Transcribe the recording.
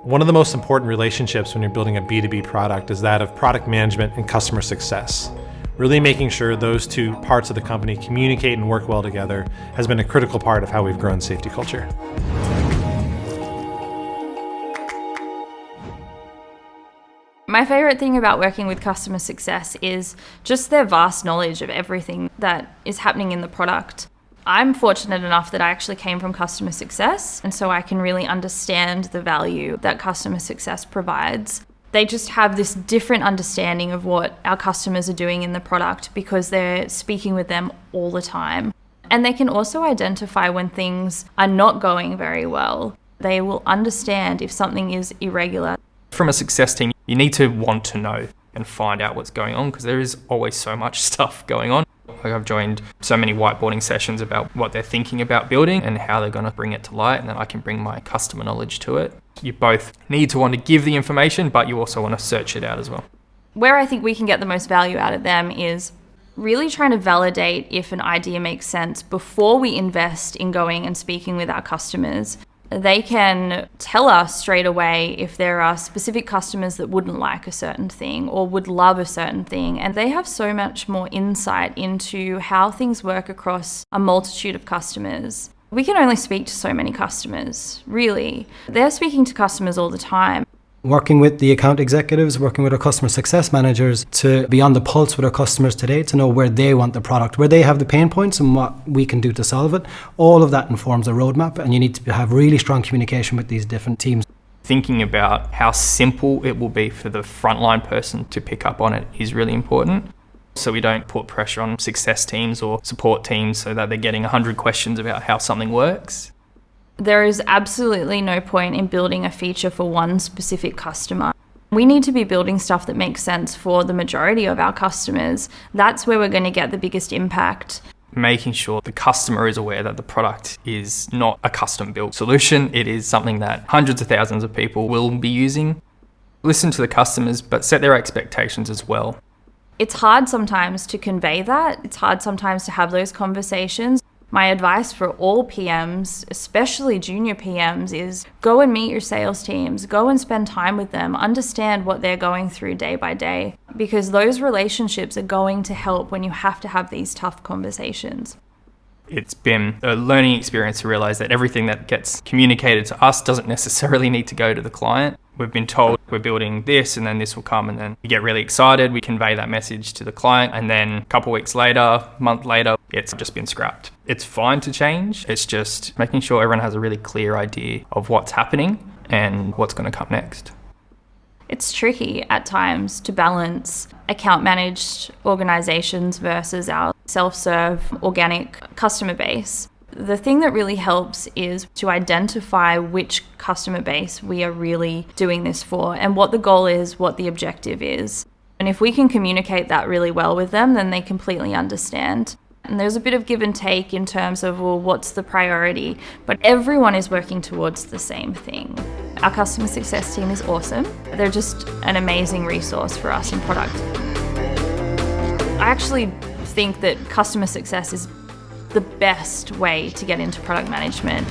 One of the most important relationships when you're building a B2B product is that of product management and customer success. Really making sure those two parts of the company communicate and work well together has been a critical part of how we've grown SafetyCulture. My favorite thing about working with customer success is just their vast knowledge of everything that is happening in the product. I'm fortunate enough that I actually came from customer success, and so I can really understand the value that customer success provides. They just have this different understanding of what our customers are doing in the product because they're speaking with them all the time. And they can also identify when things are not going very well. They will understand if something is irregular. From a success team, you need to want to know and find out what's going on because there is always so much stuff going on. Like I've joined so many whiteboarding sessions about what they're thinking about building and how they're going to bring it to light, and then I can bring my customer knowledge to it. You both need to want to give the information, but you also want to search it out as well. Where I think we can get the most value out of them is really trying to validate if an idea makes sense before we invest in going and speaking with our customers. They can tell us straight away if there are specific customers that wouldn't like a certain thing or would love a certain thing. And they have so much more insight into how things work across a multitude of customers. We can only speak to so many customers, really. They're speaking to customers all the time. Working with the account executives, working with our customer success managers to be on the pulse with our customers today, to know where they want the product, where they have the pain points and what we can do to solve it. All of that informs a roadmap, and you need to have really strong communication with these different teams. Thinking about how simple it will be for the frontline person to pick up on it is really important. So we don't put pressure on success teams or support teams so that they're getting 100 questions about how something works. There is absolutely no point in building a feature for one specific customer. We need to be building stuff that makes sense for the majority of our customers. That's where we're going to get the biggest impact. Making sure the customer is aware that the product is not a custom-built solution. It is something that hundreds of thousands of people will be using. Listen to the customers, but set their expectations as well. It's hard sometimes to convey that. It's hard sometimes to have those conversations. My advice for all PMs, especially junior PMs, is go and meet your sales teams, go and spend time with them, understand what they're going through day by day, because those relationships are going to help when you have to have these tough conversations. It's been a learning experience to realize that everything that gets communicated to us doesn't necessarily need to go to the client. We've been told we're building this and then this will come, and then we get really excited. We convey that message to the client, and then a couple weeks later, month later, it's just been scrapped. It's fine to change. It's just making sure everyone has a really clear idea of what's happening and what's going to come next. It's tricky at times to balance account managed organizations versus our self-serve organic customer base. The thing that really helps is to identify which customer base we are really doing this for and what the goal is, what the objective is. And if we can communicate that really well with them, then they completely understand. And there's a bit of give and take in terms of, well, what's the priority? But everyone is working towards the same thing. Our customer success team is awesome. They're just an amazing resource for us in product. I actually think that customer success is the best way to get into product management.